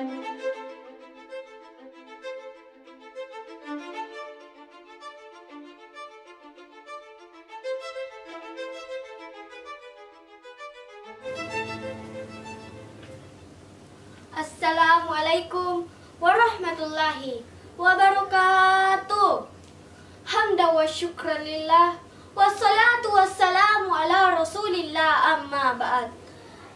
Assalamualaikum warahmatullahi wabarakatuh. Hamda wa syukran lillah, wassalatu wassalamu ala rasulillah, amma ba'd.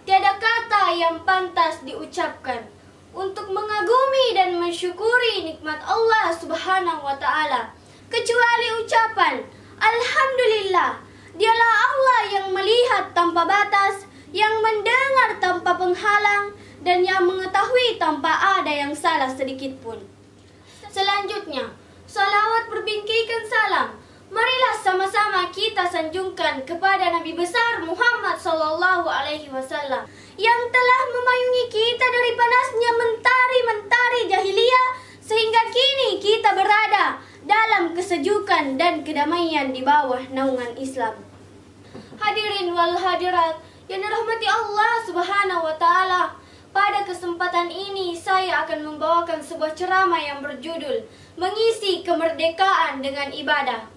Tiada kata yang pantas diucapkan untuk mengagumi dan mensyukuri nikmat Allah subhanahu wa ta'ala kecuali ucapan Alhamdulillah. Dialah Allah yang melihat tanpa batas, yang mendengar tanpa penghalang, dan yang mengetahui tanpa ada yang salah sedikit pun. Selanjutnya, salawat berbingkikan salam, marilah sama-sama kita sanjungkan kepada Nabi besar Muhammad SAW yang telah memayungi kita dari panasnya mentari-mentari jahiliyah sehingga kini kita berada dalam kesejukan dan kedamaian di bawah naungan Islam. Hadirin wal hadirat yang dirahmati Allah Subhanahu wa taala, pada kesempatan ini saya akan membawakan sebuah ceramah yang berjudul Mengisi Kemerdekaan dengan Ibadah.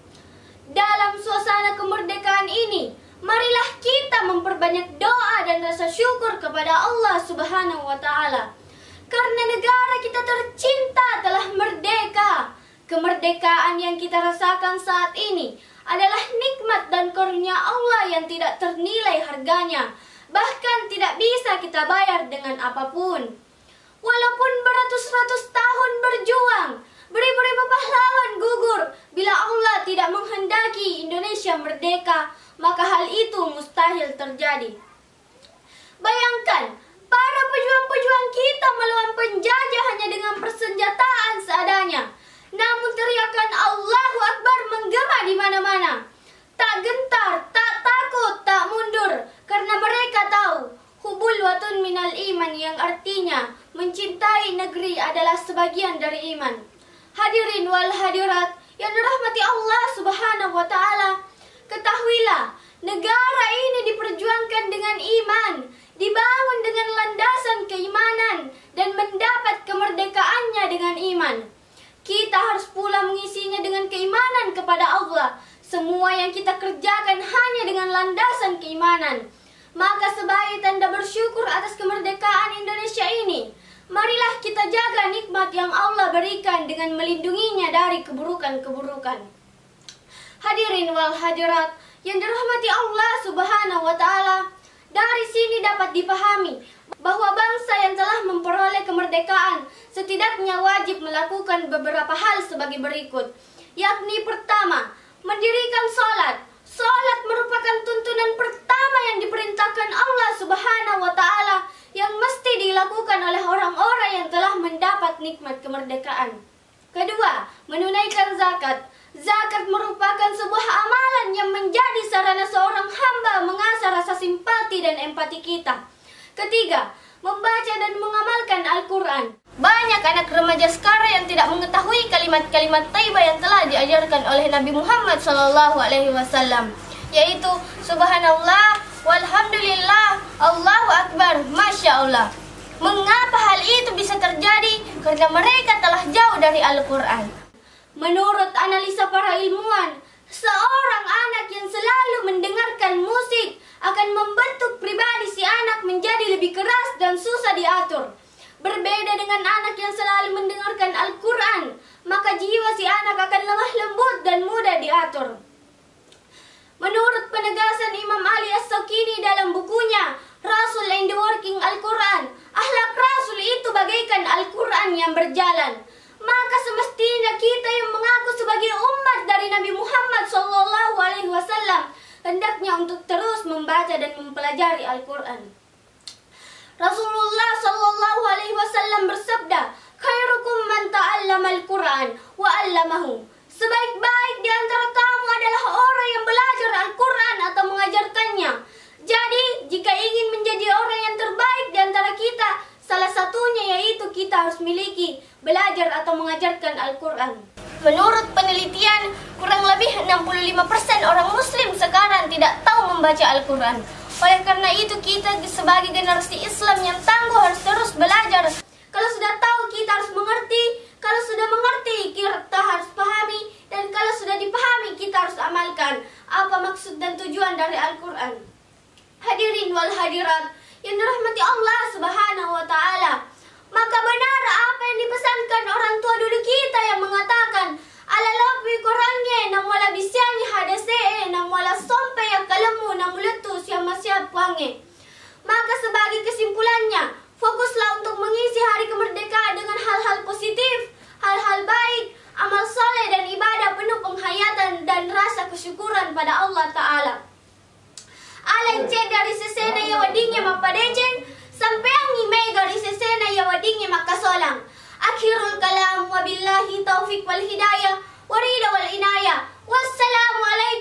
Dalam suasana kemerdekaan ini, marilah kita memperbanyak doa dan rasa syukur kepada Allah Subhanahu wa taala. Karena negara kita tercinta telah merdeka. Kemerdekaan yang kita rasakan saat ini adalah nikmat dan karunia Allah yang tidak ternilai harganya, bahkan tidak bisa kita bayar dengan apapun. Walaupun beratus-ratus tahun berjuang, beribu-ribu pahlawan gugur, bila Allah tidak menghendaki Indonesia merdeka, maka hal itu mustahil terjadi. Bayangkan, para pejuang-pejuang kita melawan penjajah hanya dengan persenjataan seadanya. Namun teriakan Allahu Akbar menggema di mana-mana. Tak gentar, tak takut, tak mundur, karena mereka tahu hubul watun minal iman, yang artinya mencintai negeri adalah sebagian dari iman. Hadirin wal hadirat yang dirahmati Allah Subhanahu wa taala, ketahuilah, negara ini diperjuangkan dengan iman, dibangun dengan landasan keimanan, dan mendapat kemerdekaannya dengan iman. Kita harus pula mengisinya dengan keimanan kepada Allah. Semua yang kita kerjakan hanya dengan landasan keimanan. Maka sebagai tanda bersyukur atas kemerdekaan Indonesia ini, marilah kita jaga nikmat yang Allah berikan dengan melindunginya dari keburukan-keburukan. Hadirin wal hadirat yang dirahmati Allah Subhanahu wa taala, dari sini dapat dipahami bahwa bangsa yang telah memperoleh kemerdekaan setidaknya wajib melakukan beberapa hal sebagai berikut, yakni pertama, mendirikan sholat. Sholat merupakan tuntunan pertama yang diperintahkan Allah Subhanahu wa taala yang mesti dilakukan oleh orang-orang yang telah mendapat nikmat kemerdekaan. Kedua, menunaikan zakat. Zakat merupakan sebuah amalan yang menjadi sarana seorang hamba mengasah rasa simpati dan empati kita. Ketiga, membaca dan mengamalkan Al-Quran. Banyak anak remaja sekarang yang tidak mengetahui kalimat-kalimat thayyibah yang telah diajarkan oleh Nabi Muhammad SAW, yaitu Subhanallah, Walhamdulillah, Allahu Akbar, Masya Allah. Mengapa hal itu bisa terjadi? Karena mereka telah jauh dari Al-Quran. Menurut analisa para ilmuwan, seorang anak yang selalu mendengarkan musik akan membentuk pribadi si anak menjadi lebih keras dan susah diatur. Berbeda dengan anak yang selalu mendengarkan Al-Quran, maka jiwa si anak akan lemah lembut dan mudah diatur. Menurut penegasan Imam Ali As-Sakini dalam bukunya Rasul and the Working Al-Quran, akhlak Rasul itu bagaikan Al-Quran yang berjalan. Maka semestinya kita yang mengaku sebagai umat dari Nabi Muhammad SAW hendaknya untuk terus membaca dan mempelajari Al-Quran. Rasulullah SAW bersabda, "Khairukum man ta'allama al-Quran wa 'allamahu." Sebaik-baik di antara kamu adalah orang yang belajar Al-Quran atau mengajarkannya. Jadi, jika ingin menjadi orang yang terbaik di antara kita, salah satunya yaitu kita harus miliki belajar atau mengajarkan Al-Quran. Menurut penelitian, kurang lebih 65% orang muslim sekarang tidak tahu membaca Al-Quran. Oleh karena itu kita sebagai generasi Islam yang tangguh harus terus belajar Kalau sudah tahu, kita harus mengerti. Kalau sudah mengerti, kita harus pahami. Dan kalau sudah dipahami, kita harus amalkan. Apa maksud dan tujuan dari Al-Quran? Hadirin wal hadirat yang dirahmati Allah Subhanahu wa Ta'ala, maka benar apa yang dipesankan orang tua dulu kita yang mengatakan, ala labi korangnya nang wala bisyani hadase nang wala sompe yang kalemu nang meletus yang masyad puange. Maka sebagai kesimpulannya, fokuslah untuk mengisi hari kemerdekaan dengan hal-hal positif, hal-hal baik, amal soleh dan ibadah penuh penghayatan dan rasa kesyukuran pada Allah Ta'ala. Alan cek dari sesena ya wadingnya mapadejeng, sampai yang ngimay dari sesena ya wadingnya makasolang. Akhirul kalam wabillahi taufiq wal hidayah, warida wal inayah. Wassalamualaikum